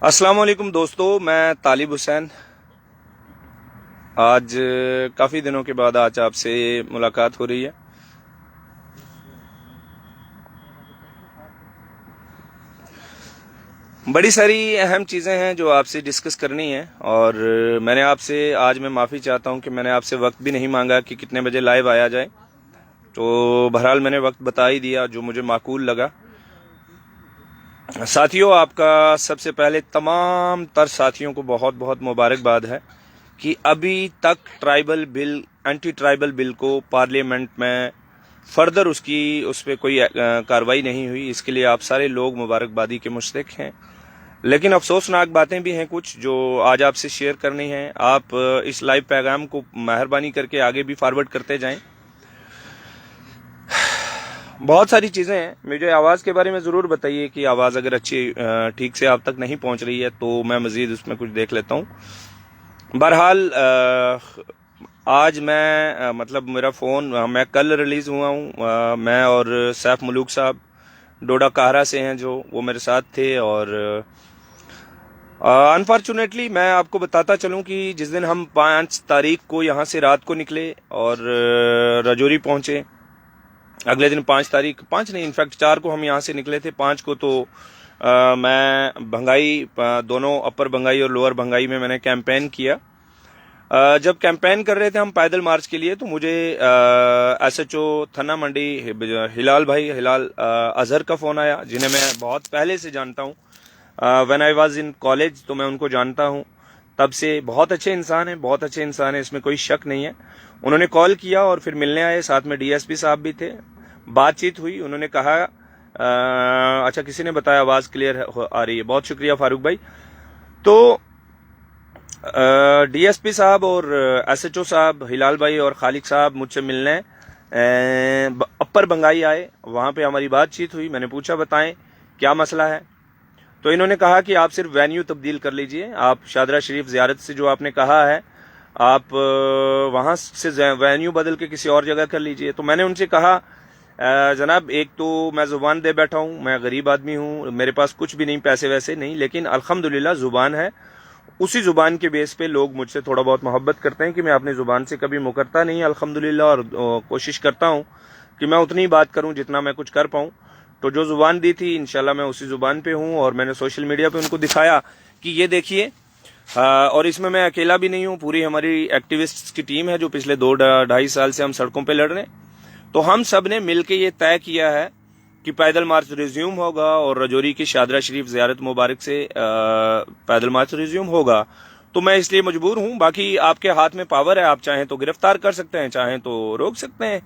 السلام علیکم دوستو، میں طالب حسین آج کافی دنوں کے بعد آج آپ سے ملاقات ہو رہی ہے۔ بڑی ساری اہم چیزیں ہیں جو آپ سے ڈسکس کرنی ہیں، اور میں نے آپ سے آج میں معافی چاہتا ہوں کہ میں نے آپ سے وقت بھی نہیں مانگا کہ کتنے بجے لائیو آیا جائے، تو بہرحال میں نے وقت بتا ہی دیا جو مجھے معقول لگا۔ ساتھیوں، آپ کا سب سے پہلے تمام تر ساتھیوں کو بہت بہت مبارکباد ہے کہ ابھی تک ٹرائبل بل، اینٹی ٹرائبل بل کو پارلیمنٹ میں فردر اس پہ کوئی کارروائی نہیں ہوئی۔ اس کے لیے آپ سارے لوگ مبارکبادی کے مستحق ہیں، لیکن افسوسناک باتیں بھی ہیں کچھ جو آج آپ سے شیئر کرنی ہیں۔ آپ اس لائیو پیغام کو مہربانی کر کے آگے بھی فارورڈ کرتے جائیں۔ بہت ساری چیزیں ہیں، مجھے آواز کے بارے میں ضرور بتائیے کہ آواز اگر اچھی ٹھیک سے آپ تک نہیں پہنچ رہی ہے تو میں مزید اس میں کچھ دیکھ لیتا ہوں۔ بہرحال آج میں مطلب میرا فون، میں کل ریلیز ہوا ہوں، میں اور سیف ملوک صاحب ڈوڈا کہرا سے ہیں جو وہ میرے ساتھ تھے، اور انفارچونیٹلی میں آپ کو بتاتا چلوں کہ جس دن ہم 5 تاریخ کو یہاں سے رات کو نکلے اور رجوری پہنچے، اگلے دن 5 نہیں، انفیکٹ 4 کو ہم یہاں سے نکلے تھے۔ 5 کو تو میں بھنگائی، دونوں اپر بھنگائی اور لوور بھنگائی میں نے کیمپین کیا۔ جب کیمپین کر رہے تھے ہم پیدل مارچ کے لیے، تو مجھے ایس ایچ او تھنا منڈی ہلال بھائی، ہلال اظہر کا فون آیا، جنہیں میں بہت پہلے سے جانتا ہوں۔ When I was in college تو میں ان کو جانتا ہوں، تب سے بہت اچھے انسان ہیں، بہت اچھے انسان ہیں، اس میں کوئی شک نہیں ہے۔ انہوں نے کال کیا اور پھر ملنے آئے، ساتھ میں ڈی ایس پی صاحب بھی تھے، بات چیت ہوئی۔ انہوں نے کہا اچھا کسی نے بتایا آواز کلیئر آ رہی ہے، بہت شکریہ فاروق بھائی۔ تو ڈی ایس پی صاحب اور ایس ایچ او صاحب ہلال بھائی اور خالق صاحب مجھ سے ملنے اپر بنگائی آئے، وہاں پہ ہماری بات چیت ہوئی۔ میں نے پوچھا بتائیں کیا مسئلہ ہے، تو انہوں نے کہا کہ آپ صرف وینیو تبدیل کر لیجئے، آپ شادرہ شریف زیارت سے جو آپ نے کہا ہے آپ وہاں سے وینیو بدل کے کسی اور جگہ کر لیجئے۔ تو میں نے ان سے کہا جناب ایک تو میں زبان دے بیٹھا ہوں، میں غریب آدمی ہوں، میرے پاس کچھ بھی نہیں، پیسے ویسے نہیں، لیکن الحمدللہ زبان ہے، اسی زبان کے بیس پہ لوگ مجھ سے تھوڑا بہت محبت کرتے ہیں کہ میں اپنی زبان سے کبھی مکرتا نہیں الحمدللہ، اور کوشش کرتا ہوں کہ میں اتنی بات کروں جتنا میں کچھ کر پاؤں۔ تو جو زبان دی تھی انشاءاللہ میں اسی زبان پہ ہوں، اور میں نے سوشل میڈیا پہ ان کو دکھایا کہ یہ دیکھیے، اور اس میں اکیلا بھی نہیں ہوں، پوری ہماری ایکٹیوسٹ کی ٹیم ہے جو پچھلے 2-2.5 سال سے ہم سڑکوں پہ لڑ رہے ہیں۔ تو ہم سب نے مل کے یہ طے کیا ہے کہ پیدل مارچ ریزیوم ہوگا، اور رجوری کی شادرہ شریف زیارت مبارک سے پیدل مارچ ریزیوم ہوگا۔ تو میں اس لیے مجبور ہوں، باقی آپ کے ہاتھ میں پاور ہے، آپ چاہیں تو گرفتار کر سکتے ہیں، چاہیں تو روک سکتے ہیں۔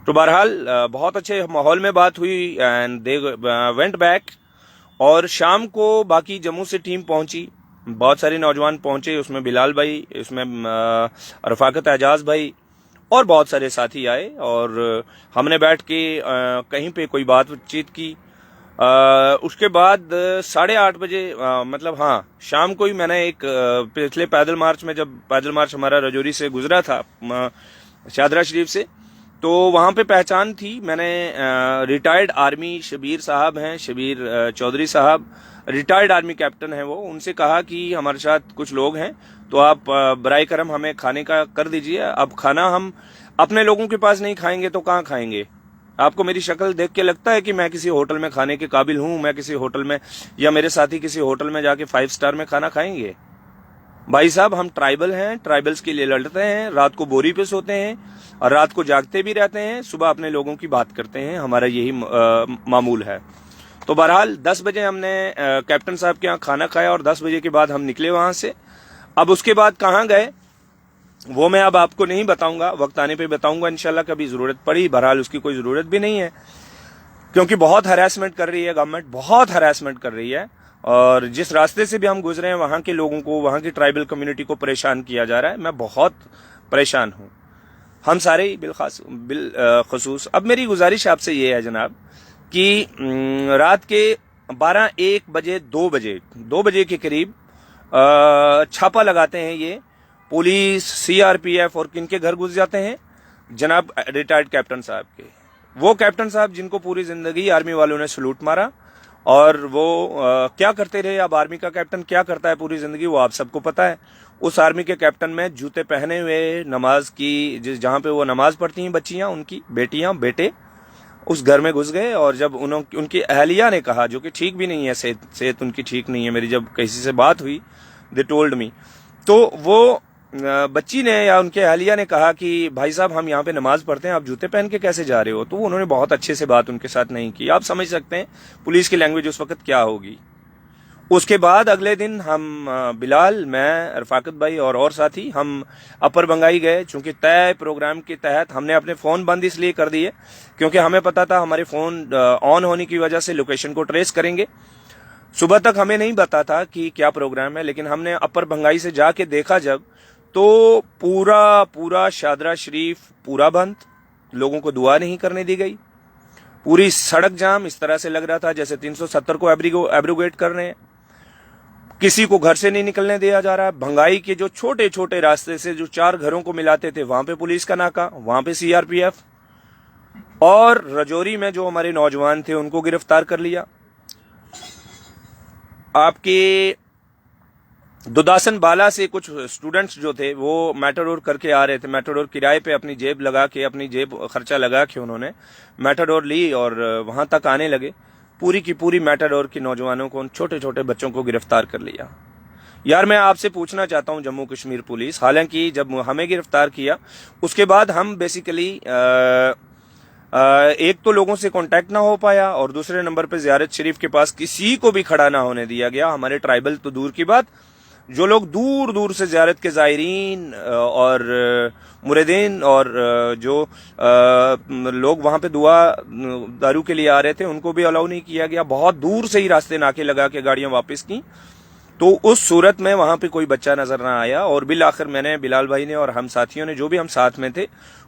تو بہرحال بہت اچھے ماحول میں بات ہوئی، اینڈ دے وینٹ بیک، اور شام کو باقی جموں سے ٹیم پہنچی، بہت سارے نوجوان پہنچے، اس میں بلال بھائی، اس میں رفاقت اعجاز بھائی اور بہت سارے ساتھی آئے، اور ہم نے بیٹھ کے کہیں پہ کوئی بات چیت کی۔ اس کے بعد 8:30 بجے مطلب شام کو ہی میں نے ایک پچھلے پیدل مارچ میں، جب پیدل مارچ ہمارا رجوری سے گزرا تھا شادرہ شریف سے، تو وہاں پہ پہچان تھی، میں نے ریٹائرڈ آرمی شبیر صاحب ہیں، شبیر چودھری صاحب ریٹائرڈ آرمی کیپٹن ہیں، وہ ان سے کہا کہ ہمارے ساتھ کچھ لوگ ہیں تو آپ برائے کرم ہمیں کھانے کا کر دیجئے۔ اب کھانا ہم اپنے لوگوں کے پاس نہیں کھائیں گے تو کہاں کھائیں گے؟ آپ کو میری شکل دیکھ کے لگتا ہے کہ میں کسی ہوٹل میں کھانے کے قابل ہوں؟ میں کسی ہوٹل میں، یا میرے ساتھی کسی ہوٹل میں جا کے 5 سٹار میں کھانا کھائیں گے؟ بھائی صاحب ہم ٹرائبل ہیں، ٹرائبلز کے لیے لڑتے ہیں، رات کو بوری پہ سوتے ہیں اور رات کو جاگتے بھی رہتے ہیں، صبح اپنے لوگوں کی بات کرتے ہیں، ہمارا یہی معمول ہے۔ تو بہرحال 10 بجے ہم نے کیپٹن صاحب کے یہاں کھانا کھایا، اور 10 بجے کے بعد ہم نکلے وہاں سے۔ اب اس کے بعد کہاں گئے وہ میں اب آپ کو نہیں بتاؤں گا، وقت آنے پہ بتاؤں گا انشاءاللہ، کبھی ضرورت پڑی۔ بہرحال اس کی کوئی ضرورت بھی نہیں ہے، کیونکہ بہت ہراسمنٹ کر رہی ہے گورنمنٹ، بہت ہراسمنٹ کر رہی ہے، اور جس راستے سے بھی ہم گزرے ہیں وہاں کے لوگوں کو، وہاں کی ٹرائبل کمیونٹی کو پریشان کیا جا رہا ہے۔ میں بہت پریشان ہوں، ہم سارے ہی بالخصوص۔ اب میری گزارش آپ سے یہ ہے جناب کہ رات کے 12-1 بجے 2 بجے کے قریب چھاپا لگاتے ہیں یہ، पुलिस, सीआरपीएफ और किनके घर घुस जाते हैं? जनाब रिटायर्ड कैप्टन साहब के। वो कैप्टन साहब जिनको पूरी जिंदगी आर्मी वालों ने सलूट मारा, और वो क्या करते रहे। अब आर्मी का कैप्टन क्या करता है पूरी जिंदगी, वो आप सबको पता है। उस आर्मी के कैप्टन में जूते पहने हुए नमाज की, जहां पे वो नमाज पढ़ती हैं बच्चियां, उनकी बेटियां बेटे, उस घर में घुस गए। और जब उनकी अहलिया ने कहा, जो कि ठीक भी नहीं है, सेहत उनकी ठीक नहीं है, मेरी जब किसी से बात हुई, दे टोल्ड मी, तो वो बच्ची ने या उनके अहलिया ने कहा कि भाई साहब हम यहाँ पे नमाज पढ़ते हैं, आप जूते पहन के कैसे जा रहे हो? तो उन्होंने बहुत अच्छे से बात उनके साथ नहीं की। आप समझ सकते हैं पुलिस की लैंग्वेज उस वक्त क्या होगी। उसके बाद अगले दिन हम बिलाल, मैं, रफाकत भाई और साथी, हम अपर बंगाई गए। चूंकि तय प्रोग्राम के तहत हमने अपने फ़ोन बंद इसलिए कर दिए क्योंकि हमें पता था हमारे फ़ोन ऑन होने की वजह से लोकेशन को ट्रेस करेंगे। सुबह तक हमें नहीं पता था कि क्या प्रोग्राम है, लेकिन हमने अपर बंगाई से जाके देखा जब, तो पूरा शादरा शरीफ पूरा बंद, लोगों को दुआ नहीं करने दी गई। पूरी सड़क जाम, इस तरह से लग रहा था जैसे 370 को एब्रोगेट कर रहे हैं। किसी को घर से नहीं निकलने दिया जा रहा है। भंगाई के जो छोटे छोटे रास्ते से जो 4 घरों को मिलाते थे, वहां पे पुलिस का नाका, वहां पे सीआरपीएफ, और रजौरी में जो हमारे नौजवान थे उनको गिरफ्तार कर लिया। आपके दुदासन बाला से कुछ स्टूडेंट्स जो थे वो मैटाडोर करके आ रहे थे, मैटाडोर किराए पे अपनी जेब लगा के, अपनी जेब खर्चा लगा के उन्होंने मैटाडोर ली और वहां तक आने लगे। पूरी की पूरी मैटाडोर के नौजवानों को, उन छोटे छोटे बच्चों को गिरफ्तार कर लिया। यार मैं आपसे पूछना चाहता हूं जम्मू कश्मीर पुलिस, हालांकि जब हमें गिरफ्तार किया उसके बाद हम बेसिकली एक तो लोगों से कांटेक्ट ना हो पाया, और दूसरे नंबर पे ज़ियारत शरीफ के पास किसी को भी खड़ा ना होने दिया गया। हमारे ट्राइबल तो दूर की बात, जो लोग दूर दूर से ज़ियारत के ज़ायरीन और मुरीदीन और जो लोग वहाँ पे दुआ दारू के लिए आ रहे थे, उनको भी अलाउ नहीं किया गया। बहुत दूर से ही रास्ते नाके लगा के गाड़ियां वापस की। तो उस सूरत में वहाँ पे कोई बच्चा नजर ना आया। और बिल आखिर मैंने, बिलाल भाई ने और हम साथियों ने, जो भी हम साथ में थे,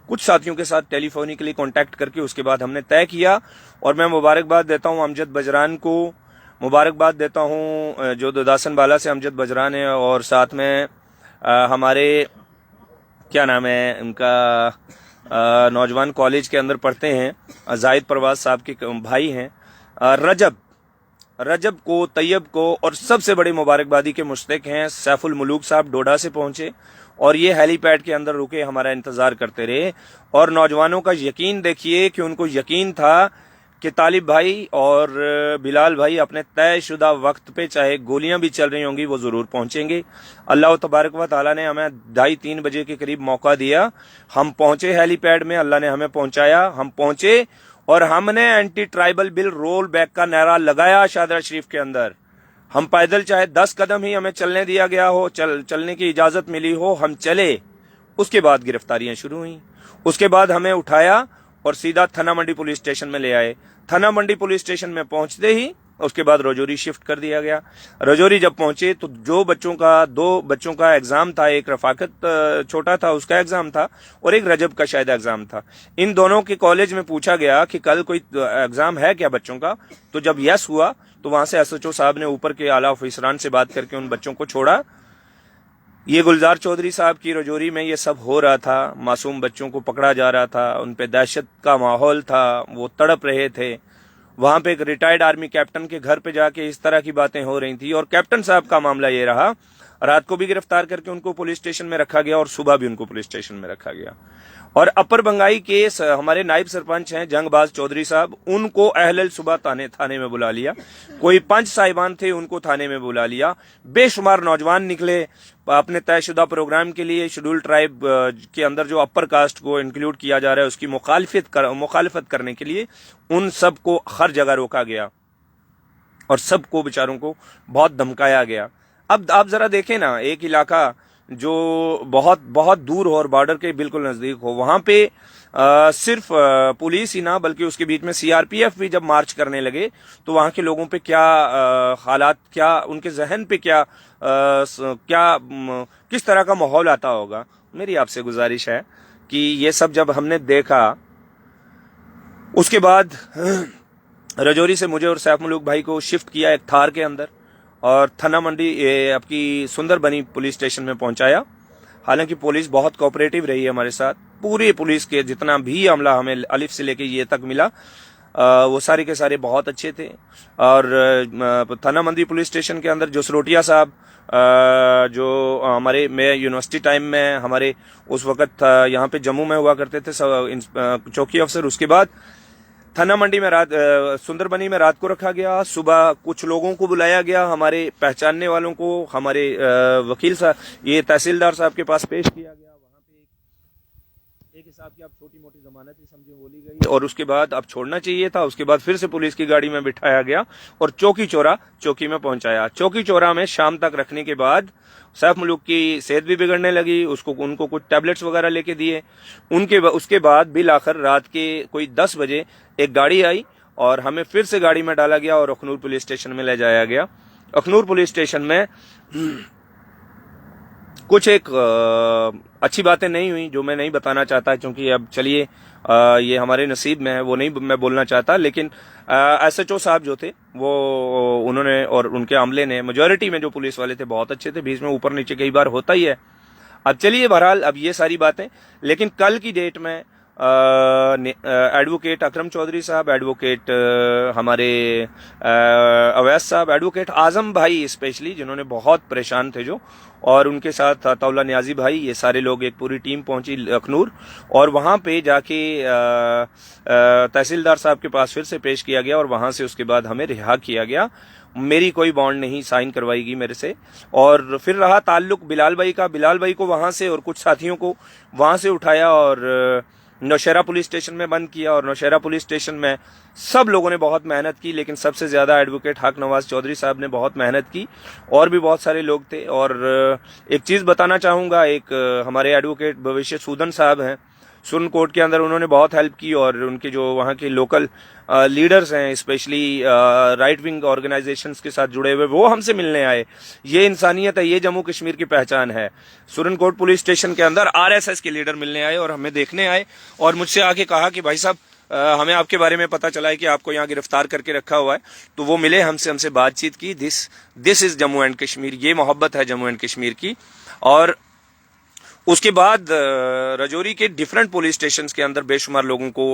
कुछ साथियों के साथ टेलीफोनिकली कांटेक्ट करके उसके बाद हमने तय किया। और मैं मुबारकबाद देता हूँ अमजद बजरान को, मुबारकबाद देता हूँ जो दुदासन बाला से अमजद बजरान है, और साथ में हमारे क्या नाम है उनका, नौजवान कॉलेज के अंदर पढ़ते हैं, जाहिद परवाज साहब के भाई हैं, रजब को, तैयब को, और सबसे बड़ी मुबारकबादी के मुस्तक हैं सैफुल मुलूक साहब, डोडा से पहुंचे और ये हेलीपैड के अंदर रुके, हमारा इंतजार करते रहे। और नौजवानों का यकीन देखिए कि उनको यकीन था कि तालिब भाई और बिलाल भाई अपने तयशुदा वक्त पे, चाहे गोलियां भी चल रही होंगी, वो जरूर पहुंचेंगे। अल्लाह तबारक व तआला ने हमें 2:30-3 बजे के करीब मौका दिया। हम पहुंचे हेलीपैड में, अल्लाह ने हमें पहुंचाया। हम पहुंचे और हमने anti tribal bill roll back का नारा लगाया शादरा शरीफ के अंदर। हम पैदल, चाहे 10 कदम ही हमें चलने दिया गया हो, चलने की इजाजत मिली हो, हम चले। उसके बाद गिरफ्तारियां शुरू हुई। उसके बाद हमें उठाया और सीधा थाना मंडी पुलिस स्टेशन में ले आए। थाना मंडी पुलिस स्टेशन में पहुंचते ही उसके बाद रजौरी शिफ्ट कर दिया गया। रजौरी जब पहुंचे तो दो बच्चों का एग्जाम था, एक रफाकत छोटा था उसका एग्जाम था, और एक रजब का शायद एग्जाम था। इन दोनों के कॉलेज में पूछा गया कि कल कोई एग्जाम है क्या बच्चों का, तो जब यस हुआ तो वहां से एसएचओ साहब ने ऊपर के आला ऑफिसरान से बात करके उन बच्चों को छोड़ा। ये गुलजार चौधरी साहब की रजौरी में ये सब हो रहा था, मासूम बच्चों को पकड़ा जा रहा था, उन पे दहशत का माहौल था, वो तड़प रहे थे। वहां पे एक रिटायर्ड आर्मी कैप्टन के घर पे जाके इस तरह की बातें हो रही थी। और कैप्टन साहब का मामला ये रहा, रात को भी गिरफ्तार करके उनको पुलिस स्टेशन में रखा गया और सुबह भी उनको पुलिस स्टेशन में रखा गया। और अपर बंगाई के हमारे नायब सरपंच हैं जंगबाज चौधरी साहब, उनको अहलल सुबह थाने में बुला लिया। कोई पंच साहिबान थे, उनको थाने में बुला लिया। बेशुमार नौजवान निकले अपने तयशुदा प्रोग्राम के लिए। शेड्यूल ट्राइब के अंदर जो अपर कास्ट को इंक्लूड किया जा रहा है उसकी मुखालिफत करने के लिए उन सबको हर जगह रोका गया और सबको बेचारों को बहुत धमकाया गया। अब आप जरा देखें ना, एक इलाका जो बहुत बहुत दूर हो और बॉर्डर के बिल्कुल नजदीक हो, वहां पे सिर्फ पुलिस ही ना बल्कि उसके बीच में सीआरपीएफ भी जब मार्च करने लगे तो वहां के लोगों पे क्या हालात, क्या उनके जहन पे किस तरह का माहौल आता होगा। मेरी आपसे गुजारिश है कि ये सब जब हमने देखा, उसके बाद रजौरी से मुझे और सैफ मुलूक भाई को शिफ्ट किया एक थार के अंदर और थाना मंडी आपकी सुंदर बनी पुलिस स्टेशन में पहुंचाया। हालांकि पुलिस बहुत कोऑपरेटिव रही है हमारे साथ। पूरी पुलिस के जितना भी अमला हमें अलिफ से लेके ये तक मिला, वो सारे के सारे बहुत अच्छे थे। और थाना मंडी पुलिस स्टेशन के अंदर जो सरोटिया साहब, जो हमारे मैं यूनिवर्सिटी टाइम में हमारे उस वक्त यहाँ पे जम्मू में हुआ करते थे चौकी अफसर, उसके बाद थाना मंडी में रात सुंदरबनी में रात को रखा गया। सुबह कुछ लोगों को बुलाया गया, हमारे पहचानने वालों को, हमारे वकील साहब ये तहसीलदार साहब के पास पेश किया गया। वहां पे एक हिसाब की आप छोटी मोटी जमानत ही समझे बोली गई, और उसके बाद अब छोड़ना चाहिए था। उसके बाद फिर से पुलिस की गाड़ी में बिठाया गया और चौकी में पहुंचाया। चौकी चौरा में शाम तक रखने के बाद सैफ मुलूक की सेहत भी बिगड़ने लगी, उनको कुछ टैबलेट्स वगैरह लेके दिए। उसके बाद बिल आखिर रात के कोई 10 बजे एक गाड़ी आई और हमें फिर से गाड़ी में डाला गया और अखनूर पुलिस स्टेशन में ले जाया गया। अखनूर पुलिस स्टेशन में कुछ एक अच्छी बातें नहीं हुई जो मैं नहीं बताना चाहता, क्योंकि अब चलिए ये हमारे नसीब में है, वो नहीं मैं बोलना चाहता। लेकिन SHO साहब जो थे वो उन्होंने और उनके अमले ने, मेजॉरिटी में जो पुलिस वाले थे बहुत अच्छे थे, बीच में ऊपर नीचे कई बार होता ही है। अब चलिए बहरहाल अब ये सारी बातें, लेकिन कल की डेट में एडवोकेट अकरम चौधरी साहब, एडवोकेट हमारे अवैस साहब, एडवोकेट आजम भाई स्पेशली जिन्होंने बहुत परेशान थे जो, और उनके साथ अताउल्ला नियाजी भाई, ये सारे लोग एक पूरी टीम पहुंची अखनूर, और वहां पे जाके तहसीलदार साहब के पास फिर से पेश किया गया और वहां से उसके बाद हमें रिहा किया गया। मेरी कोई बॉन्ड नहीं साइन करवाएगी मेरे से। और फिर रहा ताल्लुक बिलाल भाई का, बिलाल भाई को वहां से और कुछ साथियों को वहां से उठाया और नौशहरा पुलिस स्टेशन में बंद किया। और नौशहरा पुलिस स्टेशन में सब लोगों ने बहुत मेहनत की, लेकिन सबसे ज्यादा एडवोकेट हक नवाज चौधरी साहब ने बहुत मेहनत की, और भी बहुत सारे लोग थे। और एक चीज बताना चाहूंगा, एक हमारे एडवोकेट भविष्य सूदन साहब हैं सुरन कोर्ट के अंदर, उन्होंने बहुत हेल्प की। और उनके जो वहाँ के लोकल लीडर्स हैं, स्पेशली राइट विंग ऑर्गेनाइजेशंस के साथ जुड़े हुए, वो हमसे मिलने आए। ये इंसानियत है, ये जम्मू कश्मीर की पहचान है। सुरन कोर्ट पुलिस स्टेशन के अंदर RSS के लीडर मिलने आए और हमें देखने आए और मुझसे आके कहा कि भाई साहब हमें आपके बारे में पता चला है कि आपको यहाँ गिरफ्तार करके रखा हुआ है। तो वो मिले हमसे बातचीत की। This is Jammu and Kashmir, ये मोहब्बत है जम्मू एंड कश्मीर की। और उसके बाद राजौरी के डिफरेंट पुलिस स्टेशन के अंदर बेशुमार लोगों को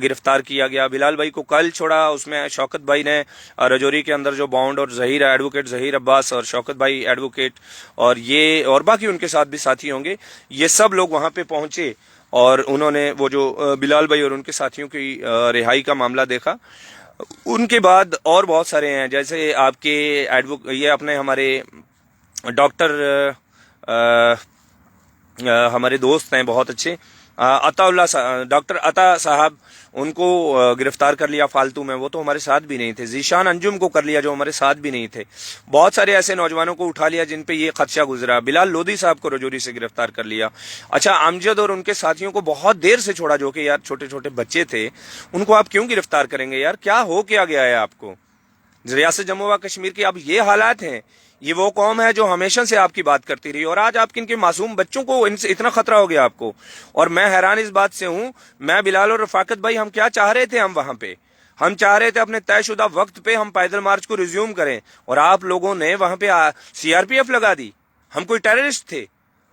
गिरफ्तार किया गया। बिलाल भाई को कल छोड़ा, उसमें शौकत भाई ने राजौरी के अंदर जो बॉन्ड, और जहीर एडवोकेट जहीर अब्बास और शौकत भाई एडवोकेट और ये और बाकी उनके साथ भी साथी होंगे, ये सब लोग वहां पे पहुंचे और उन्होंने वो जो बिलाल भाई और उनके साथियों की रिहाई का मामला देखा। उनके बाद और बहुत सारे हैं, जैसे आपके ये अपने हमारे डॉक्टर हमारे दोस्त हैं बहुत अच्छे, डॉक्टर अता साहब, उनको गिरफ्तार कर लिया फालतू में, वो तो हमारे साथ भी नहीं थे। जीशान अंजुम को कर लिया जो हमारे साथ भी नहीं थे। बहुत सारे ऐसे नौजवानों को उठा लिया जिन पे ये खदशा गुजरा। बिलाल लोधी साहब को राजौरी से गिरफ्तार कर लिया। अच्छा, अमजद और उनके साथियों को बहुत देर से छोड़ा, जो कि यार छोटे छोटे बच्चे थे, उनको आप क्यों गिरफ्तार करेंगे यार? क्या हो क्या गया है आपको? रियासत जम्मू व कश्मीर की अब ये हालात हैं। ये वो कौम है जो हमेशा से आपकी बात करती रही, और आज आपके इनके मासूम बच्चों को इनसे इतना खतरा हो गया आपको। और मैं हैरान इस बात से हूं, मैं बिलाल और रफाकत भाई, हम क्या चाह रहे थे? हम वहां पे हम चाह रहे थे अपने तयशुदा वक्त पे हम पैदल मार्च को रिज्यूम करें, और आप लोगों ने वहां पे CRPF लगा दी। हम कोई टेररिस्ट थे?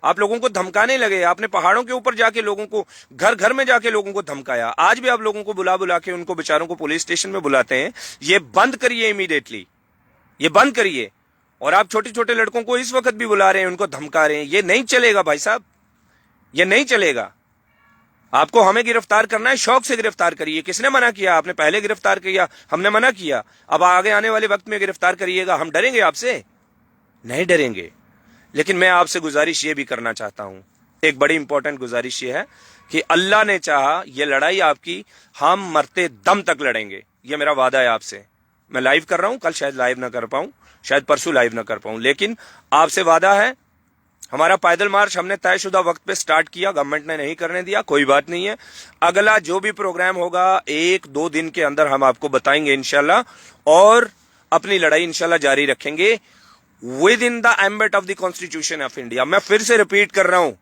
आप लोगों को धमकाने लगे। आपने पहाड़ों के ऊपर जाके लोगों को, घर घर में जाके लोगों को धमकाया। आज भी आप लोगों को बुला बुला के उनको बेचारों को पुलिस स्टेशन में बुलाते हैं। ये बंद करिए इमीडिएटली, ये बंद करिए। और आप छोटे छोटे लड़कों को इस वक्त भी बुला रहे हैं, उनको धमका रहे हैं। ये नहीं चलेगा भाई साहब, ये नहीं चलेगा। आपको हमें गिरफ्तार करना है, शौक से गिरफ्तार करिए। किसने मना किया? आपने पहले गिरफ्तार किया, हमने मना किया। अब आगे आने वाले वक्त में गिरफ्तार करिएगा, हम डरेंगे आपसे? नहीं डरेंगे। लेकिन मैं आपसे गुजारिश ये भी करना चाहता हूं, एक बड़ी इंपॉर्टेंट गुजारिश ये है कि अल्लाह ने चाहा ये लड़ाई आपकी हम मरते दम तक लड़ेंगे। ये मेरा वादा है आपसे। मैं लाइव कर रहा हूं, कल शायद लाइव ना कर पाऊं, शायद परसों लाइव ना कर पाऊं, लेकिन आपसे वादा है। हमारा पैदल मार्च हमने तयशुदा वक्त पे स्टार्ट किया, गवर्नमेंट ने नहीं करने दिया, कोई बात नहीं है। अगला जो भी प्रोग्राम होगा 1-2 दिन के अंदर हम आपको बताएंगे इंशाल्लाह, और अपनी लड़ाई इंशाल्लाह जारी रखेंगे within the ambit of the constitution of India. मैं फिर से रिपीट कर रहा हूं,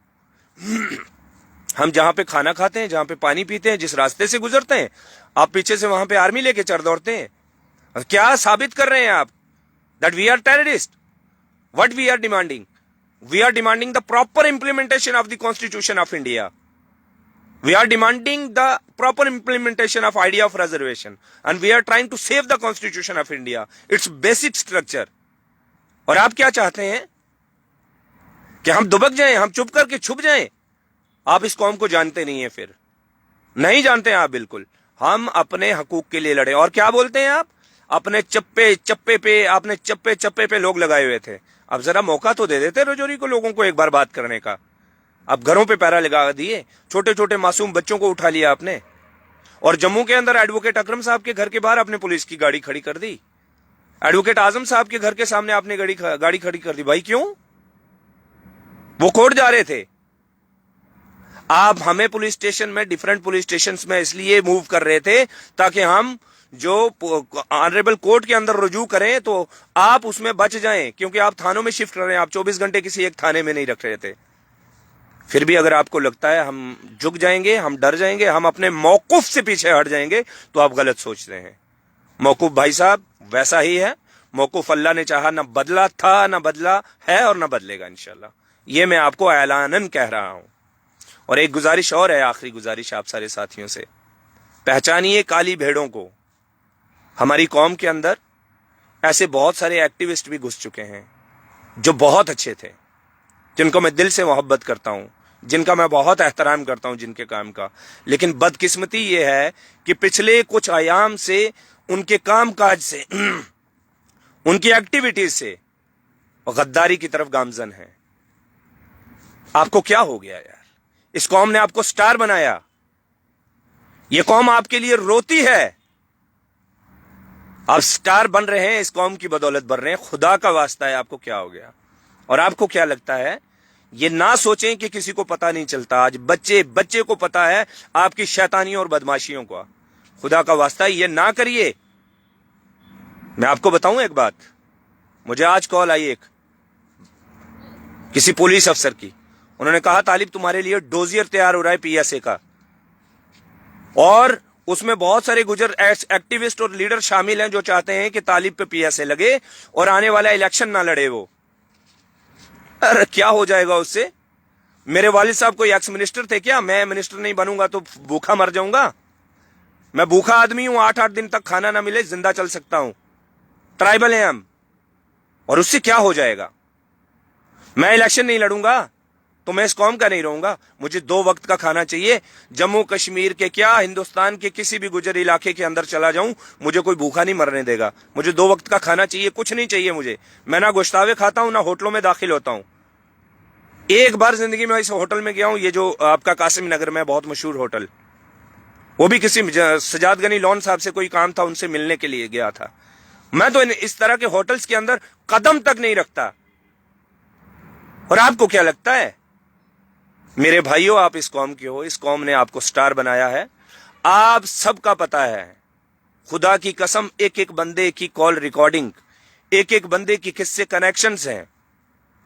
हम जहां पे खाना खाते हैं, जहां पे पानी पीते हैं, जिस रास्ते से गुजरते हैं, आप पीछे से वहां पे आर्मी लेके चढ़ दौड़ते हैं। क्या साबित कर रहे हैं आप? That we are terrorist? What we are demanding? we are demanding the proper implementation of the Constitution of India. We are demanding the proper implementation of idea of reservation, and we are trying to save the Constitution of India, its basic structure. और आप क्या चाहते हैं कि हम दुबक जाएं, हम चुप करके छुप जाएं? आप इस कौम को जानते नहीं है, फिर नहीं जानते हैं आप बिल्कुल। हम अपने हकूक के लिए लड़े। और क्या बोलते हैं आप? अपने चप्पे पे लोग लगाए हुए थे। अब जरा मौका तो दे देते रजौरी को, लोगों को एक बार बात करने का। अब घरों पे पैरा लगा दिए, छोटे छोटे मासूम बच्चों को उठा लिया आपने, और जम्मू के अंदर एडवोकेट अकरम साहब के घर के बाहर आपने पुलिस की गाड़ी खड़ी कर दी। एडवोकेट आजम साहब के घर के सामने आपने गाड़ी खड़ी कर दी। भाई क्यों? वो कोर्ट जा रहे थे। आप हमें पुलिस स्टेशन में, डिफरेंट पुलिस स्टेशन में इसलिए मूव कर रहे थे ताकि हम जो ऑनरेबल कोर्ट के अंदर रुजू करें तो आप उसमें बच जाएं, क्योंकि आप थानों में शिफ्ट कर रहे हैं। आप 24 घंटे किसी एक थाने में नहीं रख रहे थे। फिर भी अगर आपको लगता है हम झुक जाएंगे, हम डर जाएंगे, हम अपने मौकूफ से पीछे हट जाएंगे, तो आप गलत सोच रहे हैं। मौकूफ भाई साहब वैसा ही है। मौकूफ अल्लाह ने चाहा, न बदला था, न बदला है और न बदलेगा इंशाल्लाह। ये मैं आपको ऐलानन कह रहा हूं। और एक गुजारिश और है, आखिरी गुजारिश आप सारे साथियों से, पहचानिए काली भेड़ों को। हमारी कौम के अंदर ऐसे बहुत सारे एक्टिविस्ट भी घुस चुके हैं जो बहुत अच्छे थे, जिनको मैं दिल से मोहब्बत करता हूं, जिनका मैं बहुत एहतराम करता हूं जिनके काम का। लेकिन बदकिस्मती ये है कि पिछले कुछ आयाम से, उनके काम काज से, उनकी एक्टिविटीज से गद्दारी की तरफ गामजन है। आपको क्या हो गया यार? इस कौम ने आपको स्टार बनाया, ये कौम आपके लिए रोती है। आप स्टार बन रहे हैं, इस कौम की बदौलत बन रहे हैं। खुदा का वास्ता है, आपको क्या हो गया? और आपको क्या लगता है? ये ना सोचें कि किसी को पता नहीं चलता। आज बच्चे को पता है आपकी शैतानियों और बदमाशियों का। खुदा का वास्ता ये ना करिए। मैं आपको बताऊं एक बात, मुझे आज कॉल आई एक किसी पुलिस अफसर की। उन्होंने कहा तालिब तुम्हारे लिए डोजियर तैयार हो रहा है पीएसए का, और उसमें बहुत सारे गुजर एक्टिविस्ट और लीडर शामिल हैं जो चाहते हैं कि तालिब पे पीएसए लगे और आने वाला इलेक्शन ना लड़े वो। अरे क्या हो जाएगा उससे? मेरे वालिद साहब कोई एक्स मिनिस्टर थे क्या? मैं मिनिस्टर नहीं बनूंगा तो भूखा मर जाऊंगा? मैं भूखा आदमी हूं, 8-8 दिन तक खाना ना मिले जिंदा चल सकता हूं। ट्राइबल हैं हम, और उससे क्या हो जाएगा? मैं इलेक्शन नहीं लड़ूंगा तो मैं इस कौम का नहीं रहूंगा। मुझे 2 वक्त का खाना चाहिए। जम्मू कश्मीर के क्या, हिंदुस्तान के किसी भी गुजर इलाके के अंदर चला जाऊं, मुझे कोई भूखा नहीं मरने देगा। मुझे 2 वक्त का खाना चाहिए, कुछ नहीं चाहिए मुझे। मैं ना गोश्तावे खाता हूं, ना होटलों में दाखिल होता हूं। एक बार जिंदगी में इस होटल में गया हूं, ये जो आपका कासिम नगर में बहुत मशहूर होटल, वो भी किसी सजाद गनी लॉन साहब से कोई काम था, उनसे मिलने के लिए गया था। मैं तो इस तरह के होटल्स के अंदर कदम तक नहीं रखता। और आपको क्या लगता है? मेरे भाइयों, आप इस कौम के हो, इस कौम ने आपको स्टार बनाया है। आप सबका पता है, खुदा की कसम, एक एक बंदे की कॉल रिकॉर्डिंग, एक एक बंदे की किससे कनेक्शंस हैं।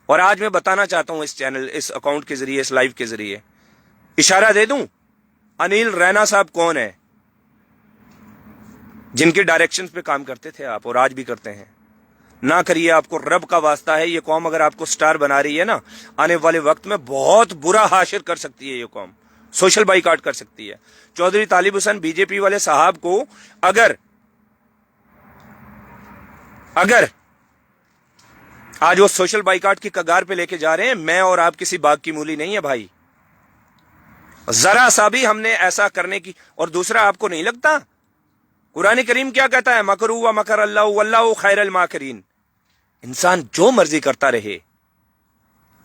और आज मैं बताना चाहता हूं इस चैनल, इस अकाउंट के जरिए, इस लाइव के जरिए इशारा दे दूं, अनिल रैना साहब कौन है, जिनके डायरेक्शंस पे काम करते थे आप और आज भी करते हैं। ना करिए, आपको रब का वास्ता है। ये कौम अगर आपको स्टार बना रही है ना, आने वाले वक्त में बहुत बुरा हाशिर कर सकती है। ये कौम सोशल बाइकाट कर सकती है। चौधरी तालिब हुसैन बीजेपी वाले साहब को अगर आज वो सोशल बाइकाट की कगार पे लेके जा रहे हैं, मैं और आप किसी बाग की मूली नहीं है भाई। जरा सा भी हमने ऐसा करने की। और दूसरा, आपको नहीं लगता कुरान करीम क्या कहता है? मकरू व मकर अल्लाह वल्लाहु खैरुल माकिरीन। इंसान जो मर्जी करता रहे,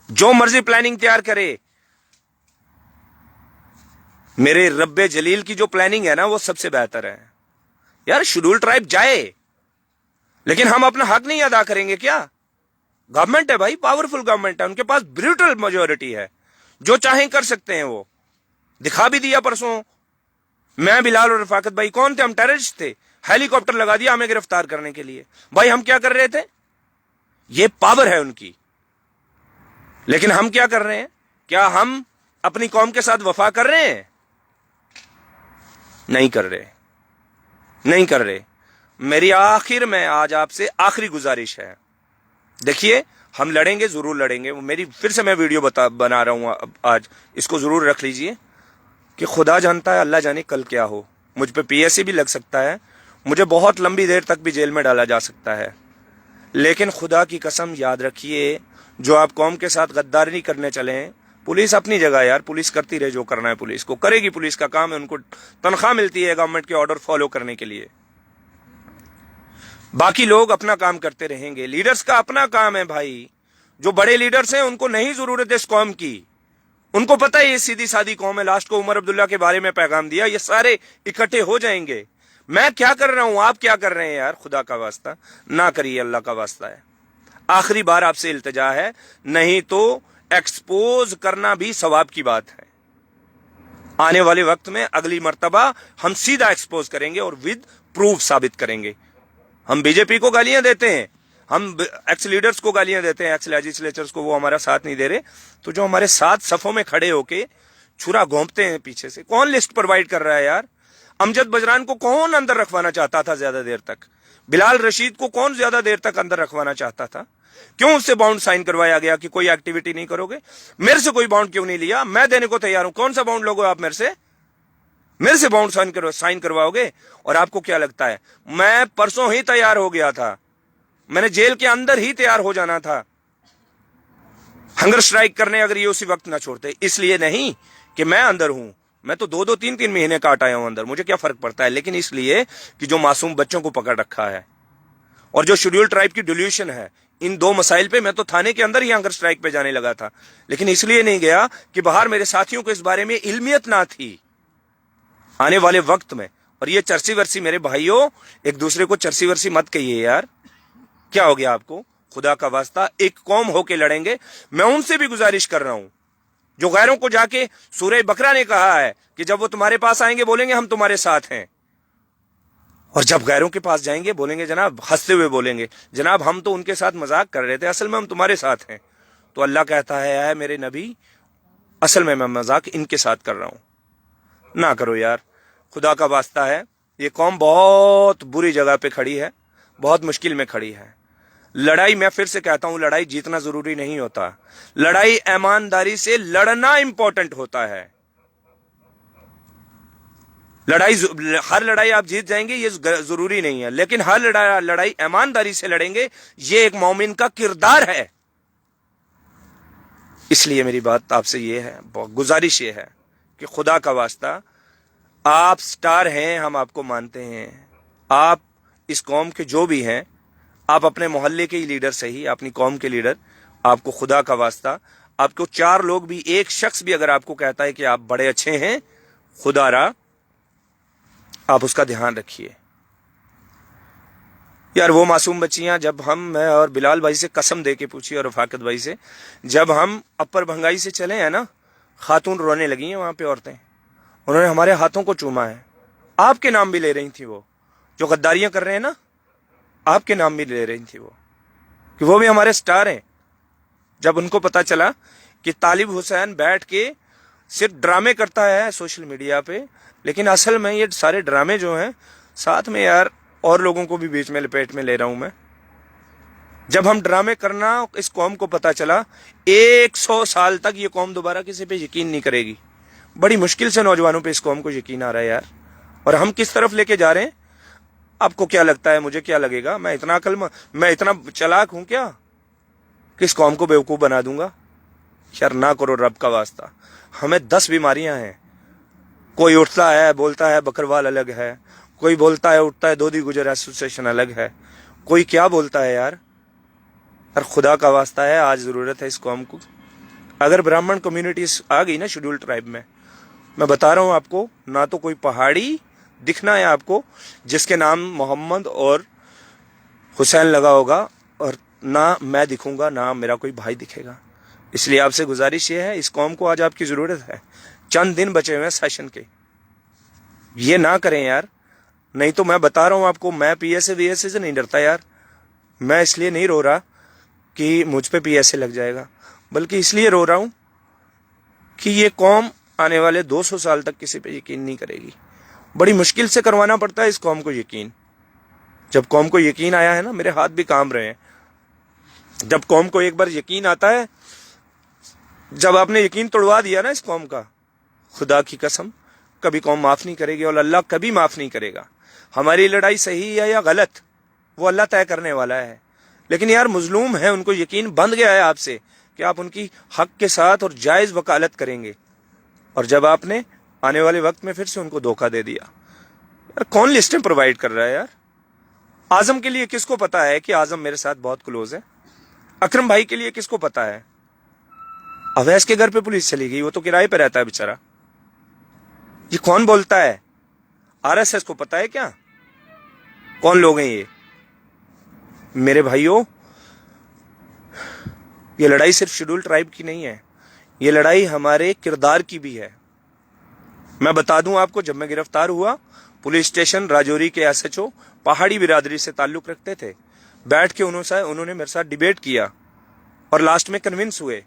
जो मर्जी प्लानिंग तैयार करे, मेरे रब्बे जलील की जो प्लानिंग है ना, वो सबसे बेहतर है। यार शेड्यूल ट्राइब जाए, लेकिन हम अपना हक नहीं अदा करेंगे क्या? गवर्नमेंट है भाई, पावरफुल गवर्नमेंट है, उनके पास ब्रूटल मेजॉरिटी है, जो चाहें कर सकते हैं। वो दिखा भी दिया परसों। मैं, बिलाल और रफाकत भाई कौन थे? हम टेररिस्ट थे। हेलीकॉप्टर लगा दिया हमें गिरफ्तार करने के लिए। भाई हम क्या कर रहे थे? ये पावर है उनकी। लेकिन हम क्या कर रहे हैं? क्या हम अपनी कौम के साथ वफा कर रहे हैं? नहीं कर रहे, नहीं कर रहे। मेरी आखिर में आज आपसे आखिरी गुजारिश है, देखिए ہم لڑیں گے، ضرور لڑیں گے. میری پھر سے میں ویڈیو بنا رہا ہوں آج، اس کو ضرور رکھ لیجئے کہ خدا جانتا ہے، اللہ جانے کل کیا ہو. مجھ پہ پی ایس سی بھی لگ سکتا ہے، مجھے بہت لمبی دیر تک بھی جیل میں ڈالا جا سکتا ہے، لیکن خدا کی قسم یاد رکھیے، جو آپ قوم کے ساتھ غداری کرنے چلے ہیں، پولیس اپنی جگہ یار، پولیس کرتی رہے جو کرنا ہے، پولیس کو کرے گی، پولیس کا کام ہے، ان کو تنخواہ ملتی ہے گورنمنٹ کے آرڈر فالو کرنے کے لیے. باقی لوگ اپنا کام کرتے رہیں گے. لیڈرز کا اپنا کام ہے بھائی. جو بڑے لیڈرز ہیں ان کو نہیں ضرورت ہے اس قوم کی، ان کو پتہ ہے یہ سیدھی سادی قوم ہے. لاسٹ کو عمر عبداللہ کے بارے میں پیغام دیا، یہ سارے اکٹھے ہو جائیں گے. میں کیا کر رہا ہوں، آپ کیا کر رہے ہیں یار؟ خدا کا واسطہ نہ کریے، اللہ کا واسطہ ہے. آخری بار آپ سے التجا ہے، نہیں تو ایکسپوز کرنا بھی ثواب کی بات ہے. آنے والے وقت میں اگلی مرتبہ ہم سیدھا ایکسپوز کریں گے اور ود پروف ثابت کریں گے. ہم بی جے پی کو گالیاں دیتے ہیں، ہم ایکس لیڈرز کو گالیاں دیتے ہیں، ایکس لیجسلیچرز کو، وہ ہمارا ساتھ نہیں دے رہے. تو جو ہمارے ساتھ صفوں میں کھڑے ہو کے چھرا گھونپتے ہیں پیچھے سے، کون لسٹ پرووائڈ کر رہا ہے یار؟ امجد بجران کو کون اندر رکھوانا چاہتا تھا زیادہ دیر تک؟ بلال رشید کو کون زیادہ دیر تک اندر رکھوانا چاہتا تھا؟ کیوں اس سے بانڈ سائن کروایا گیا کہ کوئی ایکٹیویٹی نہیں کرو گے؟ میرے سے کوئی بانڈ کیوں نہیں لیا؟ میں دینے کو تیار ہوں. کون سا بانڈ لوگے آپ میرے سے بانڈ سائن کرواؤ گے؟ اور آپ کو کیا لگتا ہے میں پرسوں ہی تیار ہو گیا تھا؟ میں نے جیل کے اندر ہی تیار ہو جانا تھا ہنگر سٹرائک کرنے، اگر یہ اسی وقت نہ چھوڑتے. اس لیے نہیں کہ میں اندر ہوں، میں تو 2-3 مہینے کاٹ آیا ہوں اندر، مجھے کیا فرق پڑتا ہے، لیکن اس لیے کہ جو معصوم بچوں کو پکڑ رکھا ہے اور جو شیڈول ٹرائب کی ڈیلیوشن ہے، ان 2 مسائل پہ میں تو تھانے کے اندر ہی ہنگر سٹرائک پہ جانے لگا تھا. لیکن اس لیے نہیں گیا کہ باہر میرے ساتھیوں کو اس بارے میں علمیت نہ تھی. آنے والے وقت میں، اور یہ چرسی ورسی میرے بھائیوں، ایک دوسرے کو چرسی ورسی مت کہیے یار. کیا ہو گیا آپ کو؟ خدا کا واسطہ ایک قوم ہو کے لڑیں گے. میں ان سے بھی گزارش کر رہا ہوں جو غیروں کو جا کے، سورہ بقرہ نے کہا ہے کہ جب وہ تمہارے پاس آئیں گے بولیں گے ہم تمہارے ساتھ ہیں، اور جب غیروں کے پاس جائیں گے بولیں گے جناب، ہنستے ہوئے بولیں گے جناب ہم تو ان کے ساتھ مذاق کر رہے تھے، اصل میں ہم تمہارے ساتھ ہیں. تو اللہ کہتا ہے اے میرے نبی، اصل میں مذاق ان کے ساتھ کر رہا ہوں. نہ کرو یار، خدا کا واسطہ ہے. یہ قوم بہت بری جگہ پہ کھڑی ہے، بہت مشکل میں کھڑی ہے. لڑائی، میں پھر سے کہتا ہوں، لڑائی جیتنا ضروری نہیں ہوتا. لڑائی ایمانداری سے لڑنا امپورٹنٹ ہوتا ہے. ہر لڑائی آپ جیت جائیں گے یہ ضروری نہیں ہے، لیکن ہر لڑائی ایمانداری سے لڑیں گے، یہ ایک مومن کا کردار ہے. اس لیے میری بات آپ سے یہ ہے، گزارش یہ ہے کہ خدا کا واسطہ، آپ سٹار ہیں، ہم آپ کو مانتے ہیں، آپ اس قوم کے جو بھی ہیں، آپ اپنے محلے کے ہی لیڈر سے ہی، اپنی قوم کے لیڈر، آپ کو خدا کا واسطہ، آپ کو 4 لوگ بھی، ایک شخص بھی اگر آپ کو کہتا ہے کہ آپ بڑے اچھے ہیں، خدا را آپ اس کا دھیان رکھیے. یار وہ معصوم بچیاں، جب میں اور بلال بھائی سے قسم دے کے پوچھی، اور رفاقت بھائی سے، جب ہم اپر بھنگائی سے چلے ہیں نا، خاتون رونے لگی ہیں وہاں پہ، عورتیں، انہوں نے ہمارے ہاتھوں کو چوما ہے. آپ کے نام بھی لے رہی تھی، وہ جو غداریاں کر رہے ہیں نا، آپ کے نام بھی لے رہی تھی، وہ کہ وہ بھی ہمارے سٹار ہیں. جب ان کو پتا چلا کہ طالب حسین بیٹھ کے صرف ڈرامے کرتا ہے سوشل میڈیا پہ، لیکن اصل میں یہ سارے ڈرامے جو ہیں، ساتھ میں یار اور لوگوں کو بھی بیچ میں لپیٹ میں لے رہا ہوں میں. جب ہم ڈرامے کرنا اس قوم کو پتا چلا، 100 سال تک یہ قوم دوبارہ کسی پہ یقین نہیں کرے گی. بڑی مشکل سے نوجوانوں پہ اس قوم کو یقین آ رہا ہے یار. اور ہم کس طرف لے کے جا رہے ہیں؟ آپ کو کیا لگتا ہے، مجھے کیا لگے گا؟ میں اتنا چلاک ہوں کیا کس قوم کو بیوقوف بنا دوں گا؟ یار نہ کرو رب کا واسطہ. ہمیں 10 بیماریاں ہیں. کوئی اٹھتا ہے بولتا ہے بکروال الگ ہے، کوئی بولتا ہے اٹھتا ہے دودھی گجر ایسوسیشن الگ ہے، کوئی کیا بولتا ہے یار. اور خدا کا واسطہ ہے، آج ضرورت ہے اس قوم کو. اگر برہمن کمیونٹیز آ گئی نا شیڈول ٹرائب میں بتا رہا ہوں آپ کو، نہ تو کوئی پہاڑی دکھنا ہے آپ کو جس کے نام محمد اور حسین لگا ہوگا، اور نہ میں دکھوں گا، نہ میرا کوئی بھائی دکھے گا. اس لیے آپ سے گزارش یہ ہے، اس قوم کو آج آپ کی ضرورت ہے. چند دن بچے ہوئے ہیں سیشن کے، یہ نہ کریں یار. نہیں تو میں بتا رہا ہوں آپ کو، میں P S A V S A سے نہیں ڈرتا یار. میں اس لیے نہیں رو رہا کہ مجھ پہ پی ایس اے لگ جائے گا، بلکہ اس لیے رو رہا ہوں کہ یہ قوم آنے والے 200 سال تک کسی پہ یقین نہیں کرے گی. بڑی مشکل سے کروانا پڑتا ہے اس قوم کو یقین. جب قوم کو یقین آیا ہے نا، میرے ہاتھ بھی کانپ رہے ہیں. जब कौम को एक बार यकीन आता है, जब आपने यकीन तोड़वा दिया ना इस कौम का, खुदा की कसम कभी कौम माफ नहीं करेगी और अल्लाह कभी माफ नहीं करेगा। हमारी लड़ाई सही है या गलत वो अल्लाह तय करने वाला है, लेकिन यार मजलूम है, उनको यकीन बंध गया है आपसे कि आप उनकी हक के साथ और जायज वकालत करेंगे, और जब आपने आने वाले वक्त में फिर से उनको धोखा दे दिया। यार कौन लिस्टें प्रोवाइड कर रहा है यार? आजम के लिए किसको पता है कि आजम मेरे साथ बहुत क्लोज है? अकरम भाई के लिए किसको पता है? अवैस के घर पे पुलिस चली गई, वो तो किराए पे रहता है बेचारा। ये कौन बोलता है? आरएसएस को पता है क्या कौन लोग हैं ये? मेरे भाइयों, ये लड़ाई सिर्फ शेड्यूल ट्राइब की नहीं है, ये लड़ाई हमारे किरदार की भी है। मैं बता दूं आपको, जब मैं गिरफ्तार हुआ, पुलिस स्टेशन राजौरी के एसएचओ पहाड़ी बिरादरी से ताल्लुक रखते थे। बैठ के उन्होंने मेरे साथ डिबेट किया और लास्ट में कन्विंस हुए।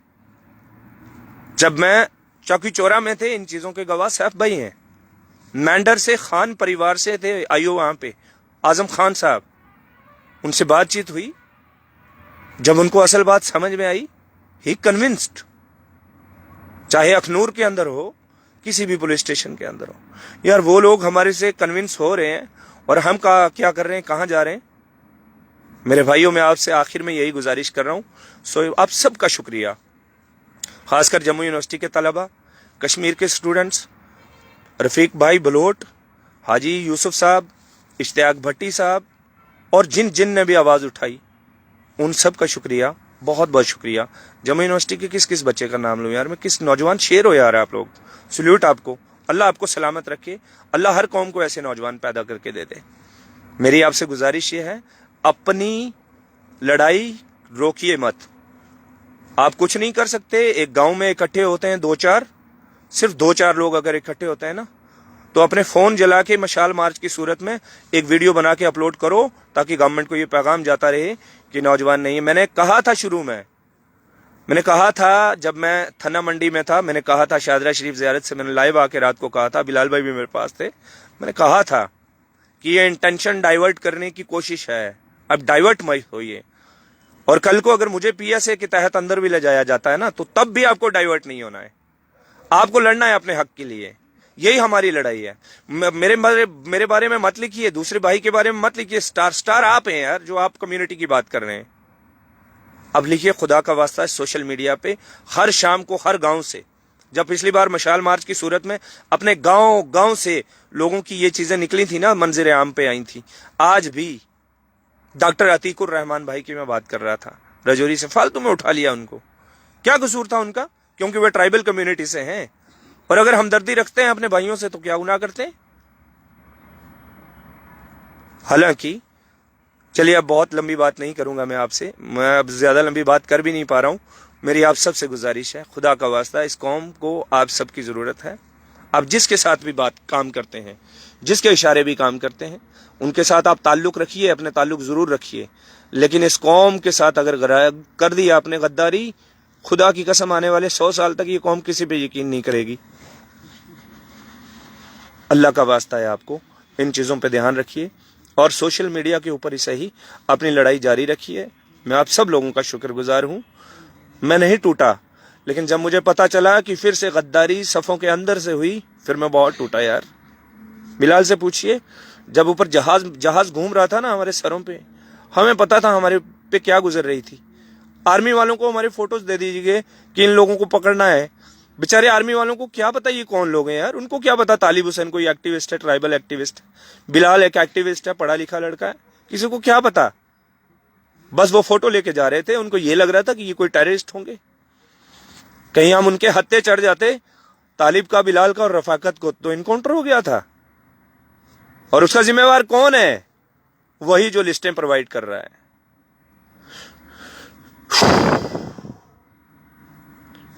जब मैं चौकी चौरा में थे, इन चीजों के गवाह सैफ भाई हैं, मैंडर से खान परिवार से थे, आईओ वहां पे आजम खान साहब, उनसे बातचीत हुई। जब उनको असल बात समझ में आई, ही कन्विंस्ड, चाहे अखनूर के अंदर हो, किसी भी पुलिस स्टेशन के अंदर हो। यार वो लोग हमारे से कन्विंस हो रहे हैं और हम क्या कर रहे हैं, कहां जा रहे हैं? मेरे भाइयों, मैं आपसे आखिर में यही गुजारिश कर रहा हूं, सो आप सबका शुक्रिया, खासकर जम्मू यूनिवर्सिटी के तलबा, कश्मीर के स्टूडेंट्स, रफीक भाई बलोट, हाजी यूसुफ साहब, इश्तियाक भट्टी साहब, और जिन जिन ने भी आवाज़ उठाई, उन सब का शुक्रिया, बहुत बहुत शुक्रिया। जम्मू यूनिवर्सिटी के किस किस बच्चे का नाम लूँ यार मैं? किस नौजवान शेर हो यार आप लोग। सल्यूट आपको, अल्लाह आपको सलामत रखे, अल्लाह हर कौम को ऐसे नौजवान पैदा करके दे दे। मेरी आपसे गुजारिश ये है, अपनी लड़ाई रोकिए मत। आप कुछ नहीं कर सकते, एक गांव में इकट्ठे होते हैं सिर्फ दो चार लोग अगर इकट्ठे होते हैं ना, तो अपने फोन जला के मशाल मार्च की सूरत में एक वीडियो बना के अपलोड करो, ताकि गवर्नमेंट को ये पैगाम जाता रहे कि नौजवान नहीं है। मैंने कहा था शुरू में, मैंने कहा था जब मैं थना मंडी में था, मैंने कहा था शादरा शरीफ ज़ियारत से, मैंने लाइव आके रात को कहा था, बिलाल भाई भी मेरे पास थे, मैंने कहा था कि ये इंटेंशन डाइवर्ट करने की कोशिश है, अब डाइवर्ट मत होइए। और कल को अगर मुझे पीएसए के तहत अंदर भी ले जाया जाता है ना, तो तब भी आपको डाइवर्ट नहीं होना है, आपको लड़ना है अपने हक के लिए। यही हमारी लड़ाई है। मेरे बारे में मत लिखिए, दूसरे भाई के बारे में मत लिखिए। स्टार आप हैं यार, जो आप कम्युनिटी की बात कर रहे हैं। अब लिखिए खुदा का वास्ता, सोशल मीडिया पे हर शाम को हर गांव से, जब पिछली बार मशाल मार्च की सूरत में अपने गांव से लोगों की ये चीजें निकली थी ना, मंजर आम पे आई थी। आज भी डॉक्टर अतीकुर रहमान भाई की मैं बात कर रहा था, राजौरी से, फालतू में उठा लिया उनको। क्या कसूर था उनका? क्योंकि वे ट्राइबल कम्युनिटी से हैं, और अगर हमदर्दी रखते हैं अपने भाइयों से तो क्या गुनाह करते हैं? हालांकि चलिए, अब बहुत लंबी बात नहीं करूंगा मैं आपसे, मैं अब ज्यादा लंबी बात कर भी नहीं पा रहा हूं। मेरी आप सबसे गुजारिश है, खुदा का वास्ता, इस कौम को आप सबकी जरूरत है। आप जिसके साथ भी काम करते हैं, जिसके इशारे भी काम करते हैं, उनके साथ आप ताल्लुक रखिए, अपने ताल्लुक जरूर रखिए, लेकिन इस कौम के साथ अगर कर दिया आपने गद्दारी, खुदा की कसम आने वाले 100 साल तक ये कौम किसी पे यकीन नहीं करेगी। अल्लाह का वास्ता है, आपको इन चीज़ों पे ध्यान रखिए, और सोशल मीडिया के ऊपर ही सही अपनी लड़ाई जारी रखिए। मैं आप सब लोगों का शुक्रगुजार हूँ। मैं नहीं टूटा, लेकिन जब मुझे पता चला कि फिर से गद्दारी सफ़ों के अंदर से हुई, फिर मैं बहुत टूटा यार। बिलाल से पूछिए, जब ऊपर जहाज घूम रहा था ना हमारे सरों पे, हमें पता था हमारे पे क्या गुजर रही थी। आर्मी वालों को हमारे फोटोज दे दीजिए कि इन लोगों को पकड़ना है। बेचारे आर्मी वालों को क्या पता ये कौन लोग हैं यार, उनको क्या पता तालिब हुसैन कोई एक्टिविस्ट है, ट्राइबल एक्टिविस्ट, बिलाल एक एक्टिविस्ट है, पढ़ा लिखा लड़का है, किसी को क्या पता। बस वो फोटो लेके जा रहे थे, उनको ये लग रहा था कि ये कोई टेररिस्ट होंगे। कहीं हम उनके हत्थे चढ़ जाते, तालिब का, बिलाल का और रफाकत को, तो इनकाउंटर हो गया था। और उसका जिम्मेवार कौन है? वही जो लिस्टें प्रोवाइड कर रहा है।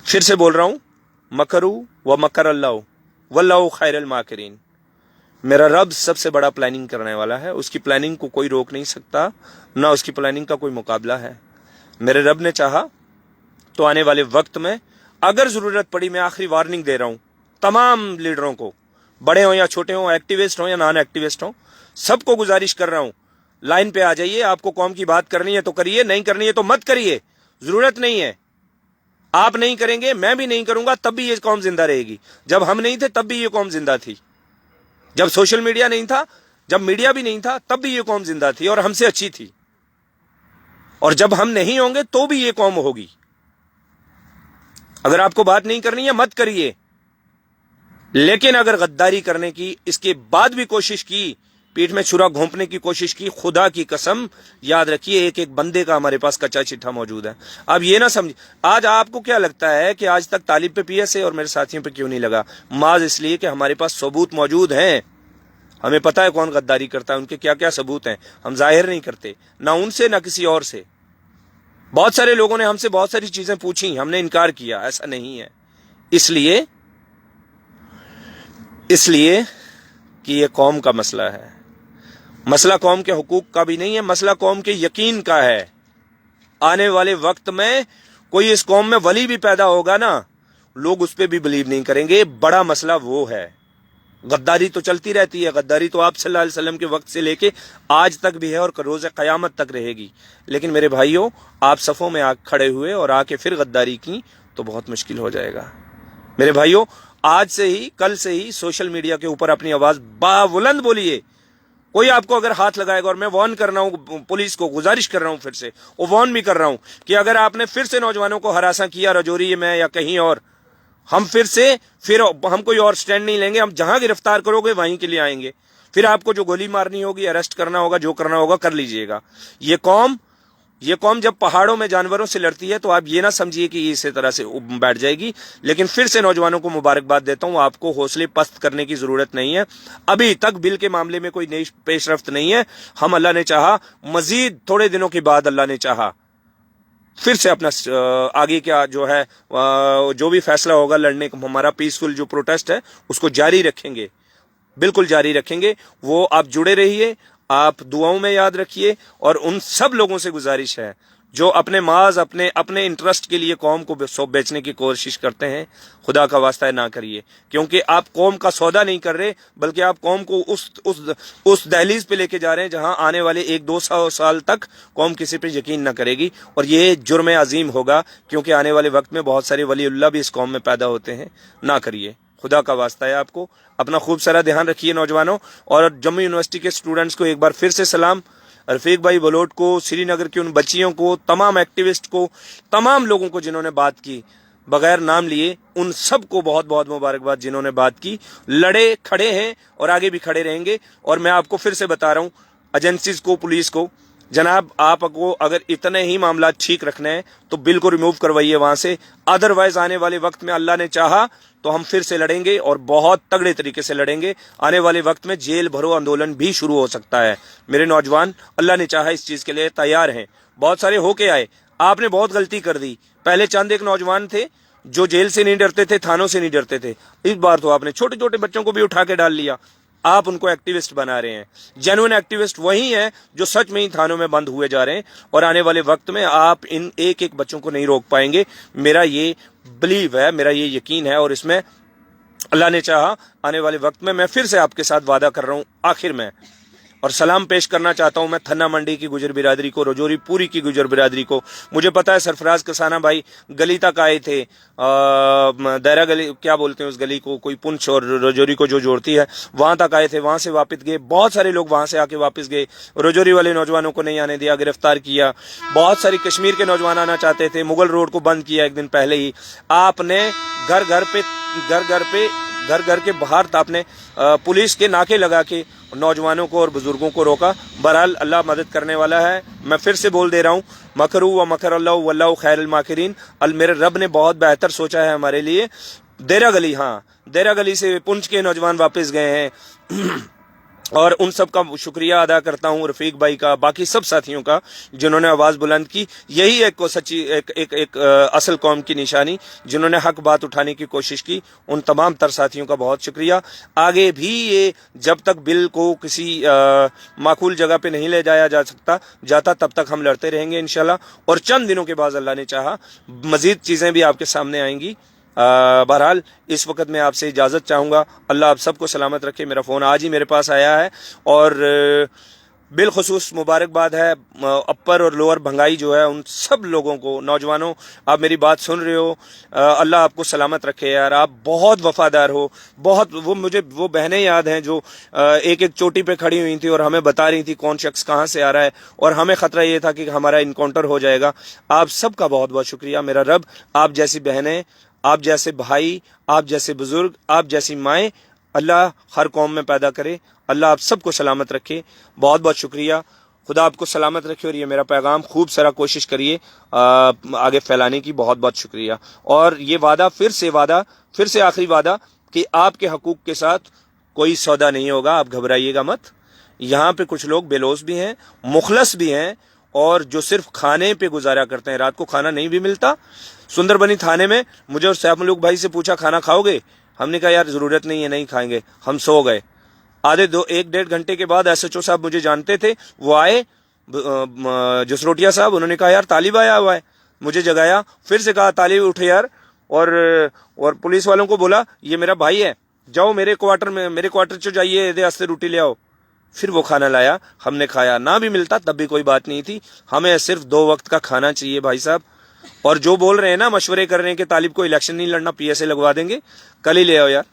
फिर से बोल रहा हूं, मकरू व मकर अल्लाह वल्लाहु खैरुल माकिरीन। मेरा रब सबसे बड़ा प्लानिंग करने वाला है, उसकी प्लानिंग को कोई रोक नहीं सकता, ना उसकी प्लानिंग का कोई मुकाबला है। मेरे रब ने चाहा तो आने वाले वक्त में अगर जरूरत पड़ी, मैं आखिरी वार्निंग दे रहा हूं तमाम लीडरों को, बड़े हो या छोटे हो, एक्टिविस्ट हो या नॉन एक्टिविस्ट हो, सबको गुजारिश कर रहा हूं, लाइन पे आ जाइए, आपको कौम की बात करनी है तो करिए, नहीं करनी है तो मत करिए, जरूरत नहीं है। आप नहीं करेंगे, मैं भी नहीं करूंगा, तब भी ये कौम जिंदा रहेगी। जब हम नहीं थे तब भी ये कौम जिंदा थी, जब सोशल मीडिया नहीं था, जब मीडिया भी नहीं था, तब भी ये कौम जिंदा थी और हमसे अच्छी थी। और जब हम नहीं होंगे तो भी ये कौम होगी। अगर आपको बात नहीं करनी है मत करिए, लेकिन अगर गद्दारी करने की इसके बाद भी कोशिश की, पीठ में छुरा घोंपने की कोशिश की, खुदा की कसम याद रखिए एक एक बंदे का हमारे पास कच्चा चिट्ठा मौजूद है। अब ये ना समझ, आज आपको क्या लगता है कि आज तक तालिब पे पीएसए और मेरे साथियों पे क्यों नहीं लगा? माज इसलिए कि हमारे पास सबूत मौजूद हैं। हमें पता है कौन गद्दारी करता है, उनके क्या क्या सबूत हैं, हम जाहिर नहीं करते, ना उनसे ना किसी और से। बहुत सारे लोगों ने हमसे बहुत सारी चीजें पूछी, हमने इनकार किया, ऐसा नहीं है। इसलिए कि ये कौम का मसला है। मसला कौम के हुकूक का भी नहीं है, मसला कौम के यकीन का है। आने वाले वक्त में कोई इस कौम में वली भी पैदा होगा ना, लोग उस पर भी बिलीव नहीं करेंगे। बड़ा मसला वो है। गद्दारी तो चलती रहती है, गद्दारी तो आप सल्लल्लाहु अलैहि वसल्लम के वक्त से लेके आज तक भी है और रोज़ क़यामत तक रहेगी। लेकिन मेरे भाइयों, आप सफ़ों में खड़े हुए और आके फिर गद्दारी की तो बहुत मुश्किल हो जाएगा। मेरे भाइयों, आज से ही, कल से ही सोशल मीडिया के ऊपर अपनी आवाज़ बाबुलंद बोलिए। कोई आपको अगर हाथ लगाएगा, और मैं वार्न कर रहा हूं, पुलिस को गुजारिश कर रहा हूं, फिर से वो वार्न भी कर रहा हूं कि अगर आपने फिर से नौजवानों को हरासा किया रजौरी में या कहीं और, हम फिर हम कोई और स्टैंड नहीं लेंगे। हम जहां गिरफ्तार करोगे वहीं के लिए आएंगे। फिर आपको जो गोली मारनी होगी, अरेस्ट करना होगा, जो करना होगा कर लीजिएगा। ये कौम जब पहाड़ों में जानवरों से लड़ती है तो आप ये ना समझिए कि ये इसी तरह से बैठ जाएगी। लेकिन फिर से नौजवानों को मुबारकबाद देता हूं, आपको हौसले पस्त करने की जरूरत नहीं है। अभी तक बिल के मामले में कोई नई पेशरफ्त नहीं है। हम, अल्लाह ने चाहा, मजीद थोड़े दिनों के बाद अल्लाह ने चाहा फिर से अपना आगे क्या जो है जो भी फैसला होगा लड़ने का, हमारा पीसफुल जो प्रोटेस्ट है उसको जारी रखेंगे, बिल्कुल जारी रखेंगे। वो आप जुड़े रहिए, आप दुआओं में याद रखिए। और उन सब लोगों से गुजारिश है जो अपने माज अपने इंटरेस्ट के लिए कौम को बेचने की कोशिश करते हैं, खुदा का वास्ता ना करिए। क्योंकि आप कौम का सौदा नहीं कर रहे, बल्कि आप कौम को उस दहलीज पे लेके जा रहे हैं जहां आने वाले 1-2 साल तक कौम किसी पे यकीन ना करेगी। और ये जुर्म अजीम होगा, क्योंकि आने वाले वक्त में बहुत सारे वलीउल्लाह भी इस कौम में पैदा होते हैं। ना करिए, खुदा का वास्ता है आपको। अपना खूब सारा ध्यान रखिए नौजवानों। और जम्मू यूनिवर्सिटी के स्टूडेंट्स को एक बार फिर से सलाम, रफीक भाई बलोट को, श्रीनगर की उन बच्चियों को, तमाम एक्टिविस्ट को, तमाम लोगों को जिन्होंने बात की बगैर नाम लिए, उन सब को बहुत बहुत मुबारकबाद जिन्होंने बात की। लड़े, खड़े हैं और आगे भी खड़े रहेंगे। और मैं आपको फिर से बता रहा हूं, एजेंसीज को, पुलिस को, जनाब आपको अगर इतने ही मामला ठीक रखने हैं तो बिल को रिमूव करवाइए वहां से। अदरवाइज आने वाले वक्त में अल्लाह ने चाहा तो हम फिर से लड़ेंगे और बहुत तगड़े तरीके से लड़ेंगे। आने वाले वक्त में जेल भरो आंदोलन भी शुरू हो सकता है। मेरे नौजवान, अल्लाह ने चाहा इस चीज के लिए तैयार हैं। बहुत सारे होके आए, आपने बहुत गलती कर दी। पहले चंद एक नौजवान थे जो जेल से नहीं डरते थे, थानों से नहीं डरते थे। इस बार तो आपने छोटे छोटे बच्चों को भी उठा के डाल लिया। आप उनको एक्टिविस्ट बना रहे हैं। जेन्युइन एक्टिविस्ट वही हैं जो सच में ही थानों में बंद हुए जा रहे हैं। और आने वाले वक्त में आप इन एक एक बच्चों को नहीं रोक पाएंगे। मेरा ये बिलीव है, मेरा ये यकीन है। और इसमें अल्लाह ने चाहा आने वाले वक्त में मैं फिर से आपके साथ वादा कर रहा हूं आखिर में। और सलाम पेश करना चाहता हूं मैं थन्ना मंडी की गुजर बिरादरी को, रजौरी पूरी की गुजर बिरादरी को। मुझे पता है सरफराज कसाना भाई गली तक आए थे, दायरा गली क्या बोलते हैं उस गली को, कोई पुंछ और रजौरी को जो जोड़ती है, वहां तक आए थे, वहां से वापस गए। बहुत सारे लोग वहां से आके वापस गए। रजौरी वाले नौजवानों को नहीं आने दिया, गिरफ्तार किया। बहुत सारी कश्मीर के नौजवान आना चाहते थे, मुगल रोड को बंद किया एक दिन पहले ही। आपने घर घर के बाहर आपने पुलिस के नाके लगा के नौजवानों को और बुजुर्गों को रोका। बहरहाल अल्लाह मदद करने वाला है। मैं फिर से बोल दे रहा हूँ, मकरू व मकर अल्लाह वल्लाहु खैरुल माकिरीन। मेरे रब ने बहुत बेहतर सोचा है हमारे लिए। देरा गली, हाँ, देरा गली से पुंछ के नौजवान वापस गए हैं और उन सब का शुक्रिया अदा करता हूँ, रफीक भाई का, बाकी सब साथियों का जिन्होंने आवाज़ बुलंद की। यही एक सच्ची एक असल कौम की निशानी, जिन्होंने हक बात उठाने की कोशिश की। उन तमाम तर साथियों का बहुत शुक्रिया। आगे भी ये जब तक बिल को किसी माकूल जगह पे नहीं ले जाया जाता तब तक हम लड़ते रहेंगे इंशाल्लाह। और चंद दिनों के बाद अल्लाह ने चाहा मजीद चीज़ें भी आपके सामने आएंगी। बहरहाल इस वक्त मैं आपसे इजाज़त चाहूँगा। अल्लाह आप सबको सलामत रखे। मेरा फ़ोन आज ही मेरे पास आया है और बिलखुसूस मुबारकबाद है अपर और लोअर भंगाई जो है उन सब लोगों को। नौजवानों, आप मेरी बात सुन रहे हो, अल्लाह आपको सलामत रखे यार। आप बहुत वफादार हो, बहुत। मुझे वो बहनें याद हैं जो एक एक चोटी पे खड़ी हुई थी और हमें बता रही थी कौन शख्स कहाँ से आ रहा है, और हमें खतरा ये था कि हमारा इनकाउंटर हो जाएगा। आप सबका बहुत बहुत शुक्रिया। मेरा रब आप जैसी बहनें, आप जैसे भाई, आप जैसे बुजुर्ग, आप जैसी माएँ अल्लाह हर कौम में पैदा करे। अल्लाह आप सबको सलामत रखे। बहुत बहुत शुक्रिया। खुदा आपको सलामत रखे। और ये मेरा पैगाम खूब सारा कोशिश करिए आगे फैलाने की। बहुत बहुत शुक्रिया। और ये वादा फिर से आखिरी वादा कि आपके हकूक के साथ कोई सौदा नहीं होगा। आप घबराइएगा मत। यहाँ पे कुछ लोग बेलोस भी हैं, मुखलस भी हैं, और जो सिर्फ खाने पे गुजारा करते हैं। रात को खाना नहीं भी मिलता। सुंदरबनी थाने में मुझे और सैफ मलूक भाई से पूछा खाना खाओगे? हमने कहा यार जरूरत नहीं है, नहीं खाएंगे। हम सो गए। आधे 1-1.5 घंटे के बाद एसएचओ साहब मुझे जानते थे, वो आए, जसरोटिया साहब, उन्होंने कहा यार तालिब आया हुआ है। मुझे जगाया, फिर से कहा तालिब उठे यार, और पुलिस वालों को बोला ये मेरा भाई है, जाओ मेरे क्वार्टर से जाइए, दे आस्ते रोटी ले आओ। फिर वो खाना लाया, हमने खाया। ना भी मिलता तब भी कोई बात नहीं थी। हमें सिर्फ 2 वक्त का खाना चाहिए भाई साहब। और जो बोल रहे हैं ना, मशवरे कर रहे हैं कि तालिब को इलेक्शन नहीं लड़ना, पीएसए लगवा देंगे, कल ही ले आओ यार,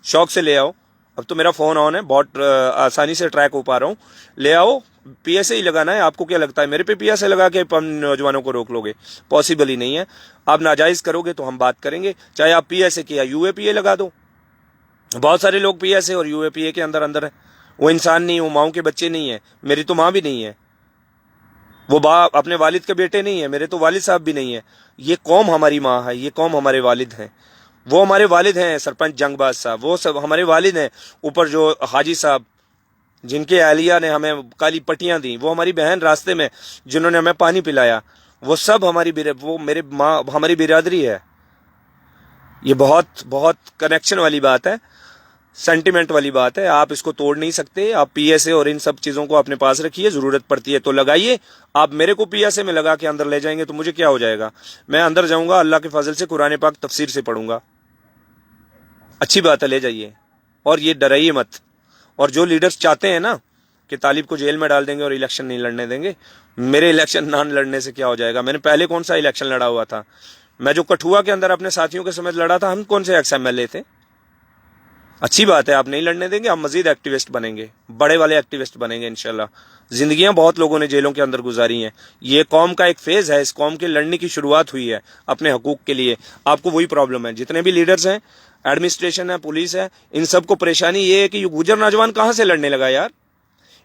शौक से ले आओ। अब तो मेरा फोन ऑन है, बहुत आसानी से ट्रैक हो पा रहा हूँ। ले आओ, पीएसए ही लगाना है। आपको क्या लगता है मेरे पे पीएसए लगा के नौजवानों को रोक लोगे? पॉसिबल ही नहीं है। आप नाजायज करोगे तो हम बात करेंगे, चाहे आप पीएसए की या यूएपीए लगा दो। बहुत सारे लोग पीएसए और यूएपीए के अंदर है। वो इंसान नहीं, वो माओ के बच्चे नहीं है। मेरी तो माँ भी नहीं है, वो बाप अपने वालिद के बेटे नहीं है, मेरे तो वालिद साहब भी नहीं है। ये कौम हमारी माँ है, ये कौम हमारे वालिद हैं। वो हमारे वालिद हैं सरपंच जंगबाज साहब, वो सब हमारे वालिद हैं। ऊपर जो हाजी साहब जिनके अहलिया ने हमें काली पट्टियां दी, वो हमारी बहन रास्ते में जिन्होंने हमें पानी पिलाया, वो सब हमारी बिरादरी है। ये बहुत बहुत कनेक्शन वाली बात है, सेंटिमेंट वाली बात है। आप इसको तोड़ नहीं सकते। आप पीएसए और इन सब चीजों को अपने पास रखिए, जरूरत पड़ती है तो लगाइए। आप मेरे को पीएसए में लगा के अंदर ले जाएंगे तो मुझे क्या हो जाएगा? मैं अंदर जाऊंगा, अल्लाह के फजल से कुरान पाक तफसीर से पढ़ूंगा। अच्छी बात है, ले जाइए। और ये डराइए मत। और जो लीडर्स चाहते हैं ना कि तालिब को जेल में डाल देंगे और इलेक्शन नहीं लड़ने देंगे, मेरे इलेक्शन ना लड़ने से क्या हो जाएगा? मैंने पहले कौन सा इलेक्शन लड़ा हुआ था? मैं जो कठुआ के अंदर अपने साथियों के समेत लड़ा था, हम कौन से एक्सएमएलए थे? अच्छी बात है, आप नहीं लड़ने देंगे, हम मजीद एक्टिविस्ट बनेंगे, बड़े वाले एक्टिविस्ट बनेंगे इंशाल्लाह। जिंदगियां बहुत लोगों ने जेलों के अंदर गुजारी हैं। ये कौम का एक फेज है, इस कौम के लड़ने की शुरुआत हुई है अपने हकूक के लिए। आपको वही प्रॉब्लम है, जितने भी लीडर्स हैं, एडमिनिस्ट्रेशन है, पुलिस है, इन सबको परेशानी ये है कि ये गुजर नौजवान कहाँ से लड़ने लगा यार?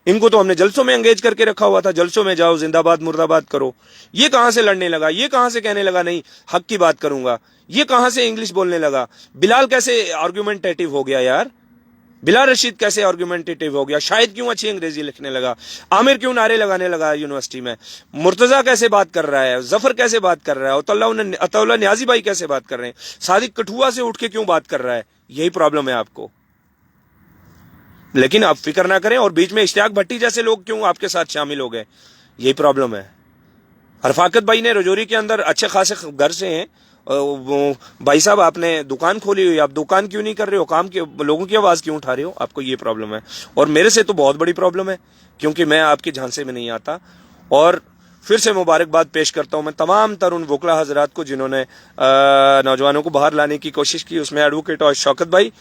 इनको तो हमने जलसों में एंगेज करके रखा हुआ था, जलसों में जाओ, जिंदाबाद मुर्दाबाद करो। ये कहां से लड़ने लगा? ये कहां से कहने लगा नहीं हक की बात करूंगा? ये कहां से इंग्लिश बोलने लगा? बिलाल कैसे आर्गुमेंटेटिव हो गया यार? बिलाल रशीद कैसे आर्गुमेंटेटिव हो गया? शायद क्यों अच्छी अंग्रेजी लिखने लगा? आमिर क्यों नारे लगाने लगा यूनिवर्सिटी में? मुर्तजा कैसे बात कर रहा है? जफर कैसे बात कर रहा है? अतौला न्याजी भाई कैसे बात कर रहे हैं? सादिक कठुआ से उठ के क्यों बात कर रहा है? यही प्रॉब्लम है आपको। लेकिन आप फिक्र ना करें। और बीच में इश्तियाक भट्टी जैसे लोग क्यों आपके साथ शामिल हो गए? यही प्रॉब्लम है। रफाकत भाई ने रजौरी के अंदर अच्छे खासे घर से हैं। भाई साहब आपने दुकान खोली हुई, आप दुकान क्यों नहीं कर रहे हो? काम के लोगों की आवाज क्यों उठा रहे हो? आपको ये प्रॉब्लम है। और मेरे से तो बहुत बड़ी प्रॉब्लम है, क्योंकि मैं आपके झांसे में नहीं आता। और फिर से मुबारकबाद पेश करता हूं मैं तमाम तर उन वकला हजरात को जिन्होंने नौजवानों को बाहर लाने की कोशिश की। उसमें एडवोकेट और शौकत भाई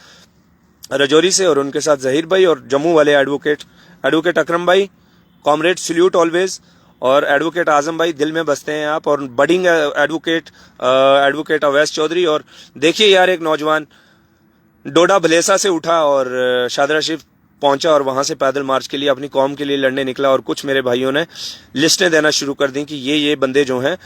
रजौरी से, और उनके साथ जहीर भाई, और जम्मू वाले एडवोकेट अकरम भाई, कॉमरेड सल्यूट ऑलवेज, और एडवोकेट आजम भाई, दिल में बसते हैं आप। और बडिंग एडवोकेट अवैस चौधरी। और देखिए यार, एक नौजवान डोडा भलेसा से उठा और शादरा शरीफ पहुंचा और वहां से पैदल मार्च के लिए अपनी कौम के लिए लड़ने निकला। और कुछ मेरे भाइयों ने लिस्टें देना शुरू कर दी कि ये बंदे जो हैं,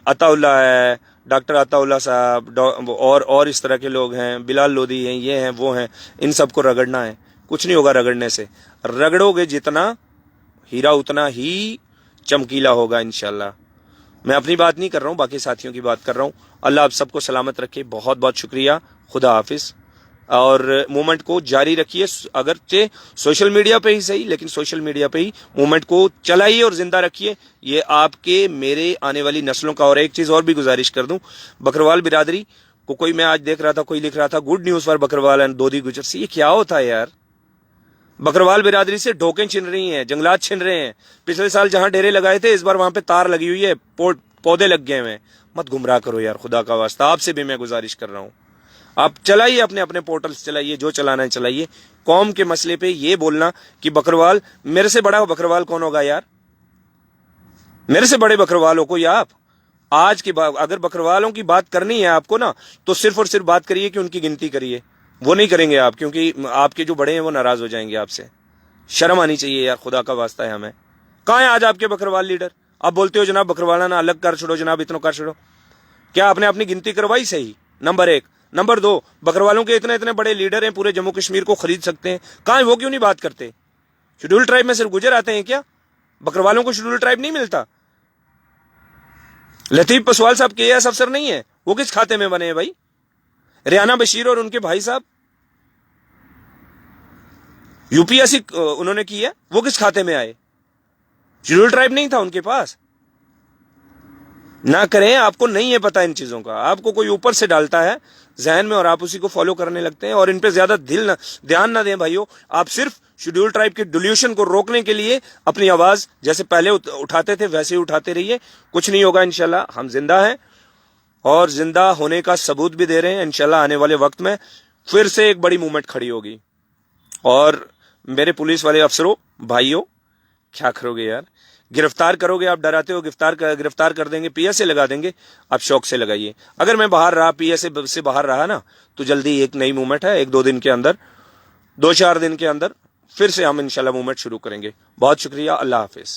अताउल्ला है, डॉक्टर अताउल्ला साहब, और इस तरह के लोग हैं, बिलाल लोधी हैं, ये हैं, वो हैं, इन सबको रगड़ना है। कुछ नहीं होगा रगड़ने से। रगड़ोगे जितना हीरा उतना ही चमकीला होगा इंशाल्लाह। मैं अपनी बात नहीं कर रहा हूँ, बाकी साथियों की बात कर रहा हूँ। अल्लाह आप सबको सलामत रखे। बहुत बहुत शुक्रिया। खुदा हाफिज। और मूवमेंट को जारी रखिए, अगरचे सोशल मीडिया पे ही सही, लेकिन सोशल मीडिया पे ही मूवमेंट को चलाइए और जिंदा रखिए। ये आपके मेरे आने वाली नस्लों का। और एक चीज और भी गुजारिश कर दूं, बकरवाल बिरादरी को मैं आज देख रहा था, कोई लिख रहा था good news for Bakarwal and Dodi Gujar. ये क्या होता है यार? बकरवाल बिरादरी से ढोकें छिन रही हैं, जंगलात छिन रहे हैं। पिछले साल जहां डेरे लगाए थे, इस बार वहां पे तार लगी हुई है, पौधे लग गए हैं। मत गुमराह करो यार, खुदा का वास्ता, आपसे भी मैं गुजारिश कर रहा हूं। आप चलाइए अपने अपने पोर्टल्स, चलाइए जो चलाना है चलाइए। कौम के मसले पे ये बोलना कि बकरवाल, मेरे से बड़ा बकरवाल कौन होगा यार? मेरे से बड़े बकरवाल हो कोई आप? आज की बात, अगर बकरवालों की बात करनी है आपको ना, तो सिर्फ और सिर्फ बात करिए कि उनकी गिनती करिए। वो नहीं करेंगे आप, क्योंकि आपके जो बड़े हैं वो नाराज हो जाएंगे आपसे। शर्म आनी चाहिए यार, खुदा का वास्ता है हमें। कहाँ है आज आपके बकरवाल लीडर? आप बोलते हो जनाब बकरवाला ना अलग कर छोड़ो, जनाब इतना कर छोड़ो। क्या आपने अपनी गिनती करवाई सही? नंबर 1। नंबर 2, बकरवालों के इतने इतने बड़े लीडर हैं, पूरे जम्मू कश्मीर को खरीद सकते हैं। कहाँ है वो, क्यों नहीं बात करते? शेड्यूल ट्राइब में सिर्फ गुजर आते हैं क्या? बकरवालों को शेड्यूल ट्राइब नहीं मिलता? लतीफ पसवाल साहब KAS अफसर नहीं है? वो किस खाते में बने हैं भाई? रियाना बशीर और उनके भाई साहब UPSC उन्होंने की है, वो किस खाते में आए? शेड्यूल ट्राइब नहीं था उनके पास? ना करें, आपको नहीं है पता इन चीजों का। आपको कोई ऊपर से डालता है जहन में और आप उसी को फॉलो करने लगते हैं, और इन पे ज्यादा ध्यान ना दें भाइयों। आप सिर्फ शेड्यूल ट्राइब के डिल्यूशन को रोकने के लिए अपनी आवाज जैसे पहले उठाते थे वैसे ही उठाते रहिए। कुछ नहीं होगा इंशाल्लाह, हम जिंदा हैं और जिंदा होने का सबूत भी दे रहे हैं। इंशाल्लाह आने वाले वक्त में फिर से एक बड़ी मूवमेंट खड़ी होगी। और मेरे पुलिस वाले अफसरों, भाइयों, क्या करोगे यार? गिरफ्तार करोगे, आप डराते हो गिरफ्तार कर देंगे, PSA लगा देंगे। आप शौक से लगाइए। अगर मैं बाहर रहा, PSA से बाहर रहा ना, तो जल्दी एक नई मूवमेंट है, 1-2 दिन के अंदर, 2-4 दिन के अंदर फिर से हम इंशाल्लाह मूवमेंट शुरू करेंगे। बहुत शुक्रिया, अल्लाह हाफिज।